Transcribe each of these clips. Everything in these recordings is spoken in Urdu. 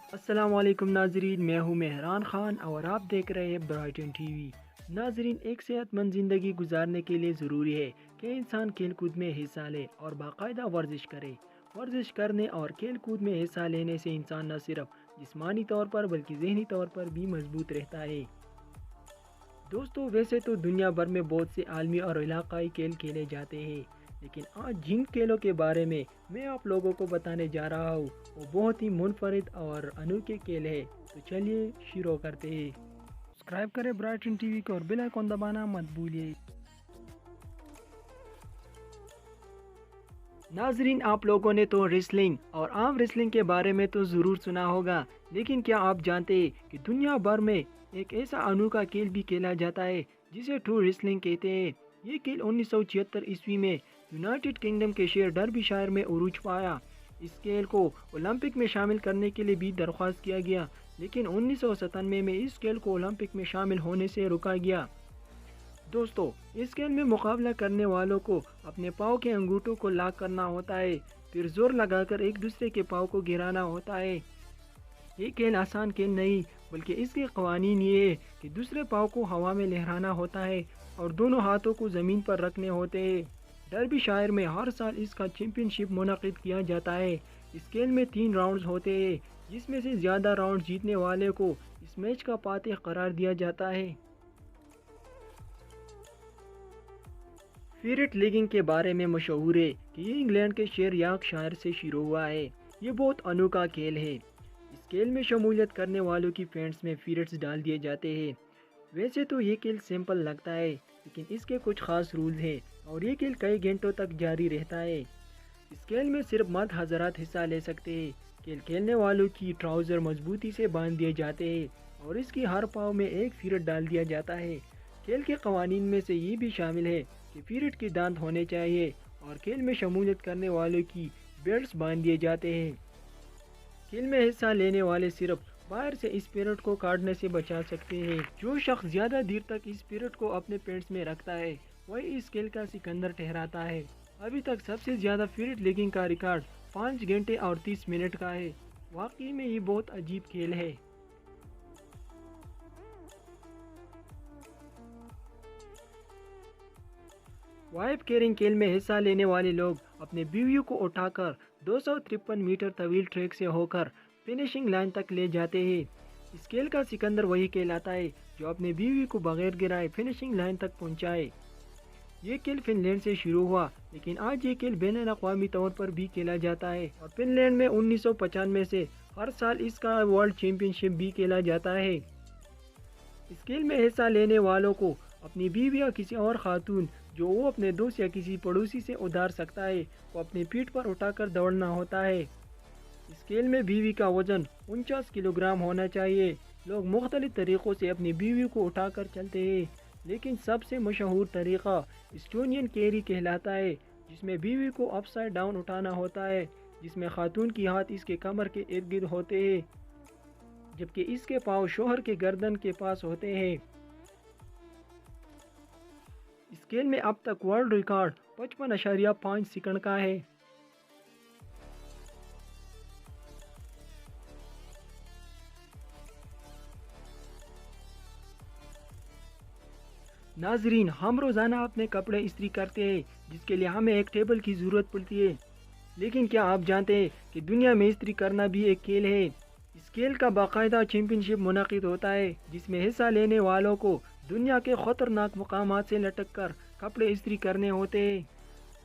السلام علیکم ناظرین، میں ہوں مہران خان اور آپ دیکھ رہے ہیں برائٹن ٹی وی۔ ناظرین، ایک صحت مند زندگی گزارنے کے لیے ضروری ہے کہ انسان کھیل کود میں حصہ لے اور باقاعدہ ورزش کرے۔ ورزش کرنے اور کھیل کود میں حصہ لینے سے انسان نہ صرف جسمانی طور پر بلکہ ذہنی طور پر بھی مضبوط رہتا ہے۔ دوستو، ویسے تو دنیا بھر میں بہت سے عالمی اور علاقائی کھیل کھیلے جاتے ہیں، لیکن آج جن کھیلوں کے بارے میں آپ لوگوں کو بتانے جا رہا ہوں وہ بہت ہی منفرد اور انوکھے کھیل ہے۔ تو چلیے شروع کرتے ہیں۔ سبسکرائب کریں برائٹن ٹی وی کو اور بیل آئیکن دبانا مت بھولیے۔ ناظرین، آپ لوگوں نے تو ریسلنگ اور عام ریسلنگ کے بارے میں تو ضرور سنا ہوگا، لیکن کیا آپ جانتے ہیں کہ دنیا بھر میں ایک ایسا انوکھا کھیل بھی کھیلا جاتا ہے جسے ٹرو ریسلنگ کہتے ہیں۔ یہ کھیل 1976 عیسوی میں یونائٹڈ کنگڈم کے شہر ڈربی شائر میں عروج پایا۔ اس کھیل کو اولمپک میں شامل کرنے کے لیے بھی درخواست کیا گیا، لیکن 1997 میں اس کھیل کو اولمپک میں شامل ہونے سے روکا گیا۔ دوستو، اس کھیل میں مقابلہ کرنے والوں کو اپنے پاؤں کے انگوٹھوں کو لاک کرنا ہوتا ہے، پھر زور لگا کر ایک دوسرے کے پاؤں کو گرانا ہوتا ہے۔ یہ کھیل آسان کھیل نہیں، بلکہ اس کے قوانین یہ ہے کہ دوسرے پاؤں کو ہوا میں لہرانا ہوتا ہے اور دونوں ہاتھوں کو زمین پر رکھنے ہوتے ہیں۔ ڈربی شائر میں ہر سال اس کا چیمپئن شپ منعقد کیا جاتا ہے۔ اس کھیل میں 3 راؤنڈز ہوتے ہیں، جس میں سے زیادہ راؤنڈ جیتنے والے کو اس میچ کا فاتح قرار دیا جاتا ہے۔ فیرٹ لیگنگ کے بارے میں مشہور ہے کہ یہ انگلینڈ کے شہر یارک شائر سے شروع ہوا ہے۔ یہ بہت انوکھا کھیل ہے۔ اس کھیل میں شمولیت کرنے والوں کی پینٹس میں فیرٹس ڈال دیے جاتے ہیں۔ ویسے تو یہ کھیل سمپل لگتا ہے، لیکن اس کے کچھ خاص رولز ہیں اور یہ کھیل کئی گھنٹوں تک جاری رہتا ہے۔ اس کھیل میں صرف مرد حضرات حصہ لے سکتے ہیں۔ کھیل کھیلنے والوں کی ٹراؤزر مضبوطی سے باندھ دیے جاتے ہیں اور اس کی ہر پاؤں میں ایک فیرٹ ڈال دیا جاتا ہے۔ کھیل کے قوانین میں سے یہ بھی شامل ہے کہ فیرٹ کے دانت ہونے چاہیے اور کھیل میں شمولیت کرنے والوں کی بیلٹس باندھ دیے جاتے ہیں۔ کھیل میں حصہ لینے والے صرف باہر سے اس پیرٹ کو کاٹنے سے بچا سکتے ہیں۔ جو شخص زیادہ دیر تک اس پیرٹ کو اپنے پینٹس میں رکھتا ہے وہی اس کھیل کا سکندر ٹھہراتا ہے۔ ابھی تک سب سے زیادہ فیرٹ لیگنگ کا ریکارڈ 5 گھنٹے اور 30 منٹ کا ہے۔ واقعی میں یہ بہت عجیب کھیل ہے۔ وائپ کیرنگ کھیل میں حصہ لینے والے لوگ اپنے بیویوں کو اٹھا کر 253 میٹر طویل ٹریک سے ہو کر فنشنگ لائن تک لے جاتے ہیں۔ اس کھیل کا سکندر وہی کہلاتا ہے جو اپنے بیوی کو بغیر گرائے فنشنگ لائن تک پہنچائے۔ یہ کھیل فن لینڈ سے شروع ہوا، لیکن آج یہ کھیل بین الاقوامی طور پر بھی کھیلا جاتا ہے اور فن لینڈ میں 1995 سے ہر سال اس کا ورلڈ چیمپئن شپ بھی کھیلا جاتا ہے۔ اس کھیل میں حصہ لینے والوں کو اپنی بیوی یا کسی اور خاتون جو وہ اپنے دوست یا کسی پڑوسی سے ادھار سکتا ہے کو اپنی پیٹھ پر اٹھا کر دوڑنا ہوتا ہے۔ اس کھیل میں بیوی کا وزن 49 کلو گرام ہونا چاہیے۔ لوگ مختلف طریقوں سے اپنی بیوی کو اٹھا کر چلتے ہیں، لیکن سب سے مشہور طریقہ اسٹونین کیری کہلاتا ہے، جس میں بیوی کو اپ سائڈ ڈاؤن اٹھانا ہوتا ہے، جس میں خاتون کی ہاتھ اس کے کمر کے ارد گرد ہوتے ہیں جبکہ اس کے پاؤں شوہر کے گردن کے پاس ہوتے ہیں۔ اس کھیل میں اب تک ورلڈ ریکارڈ 55.5 سیکنڈ کا ہے۔ ناظرین، ہم روزانہ اپنے کپڑے استری کرتے ہیں، جس کے لیے ہمیں ایک ٹیبل کی ضرورت پڑتی ہے، لیکن کیا آپ جانتے ہیں کہ دنیا میں استری کرنا بھی ایک کھیل ہے؟ اس کھیل کا باقاعدہ چیمپئن شپ منعقد ہوتا ہے، جس میں حصہ لینے والوں کو دنیا کے خطرناک مقامات سے لٹک کر کپڑے استری کرنے ہوتے ہیں۔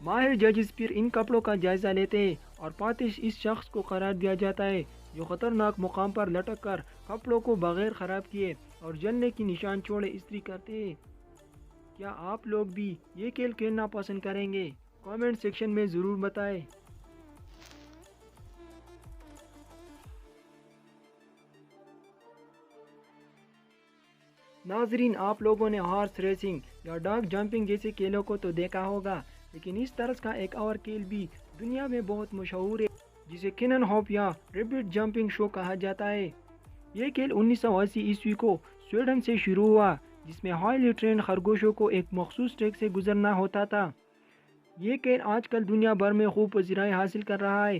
ماہر ججز پھر ان کپڑوں کا جائزہ لیتے ہیں اور فاتح اس شخص کو قرار دیا جاتا ہے جو خطرناک مقام پر لٹک کر کپڑوں کو بغیر خراب کیے اور جلنے کی نشان چھوڑے استری کرتے ہیں۔ کیا آپ لوگ بھی یہ کھیل کھیلنا پسند کریں گے؟ کامنٹ سیکشن میں ضرور بتائیں۔ ناظرین، آپ لوگوں نے ہارس ریسنگ یا ڈاگ جمپنگ جیسے کھیلوں کو تو دیکھا ہوگا، لیکن اس طرز کا ایک اور کھیل بھی دنیا میں بہت مشہور ہے، جسے کینن ہوپ یا ریبٹ جمپنگ شو کہا جاتا ہے۔ یہ کھیل 1980 عیسوی کو سویڈن سے شروع ہوا، جس میں ہائیلی ٹرینڈ خرگوشوں کو ایک مخصوص ٹریک سے گزرنا ہوتا تھا۔ یہ کھیل آج کل دنیا بھر میں خوب پذیرائی حاصل کر رہا ہے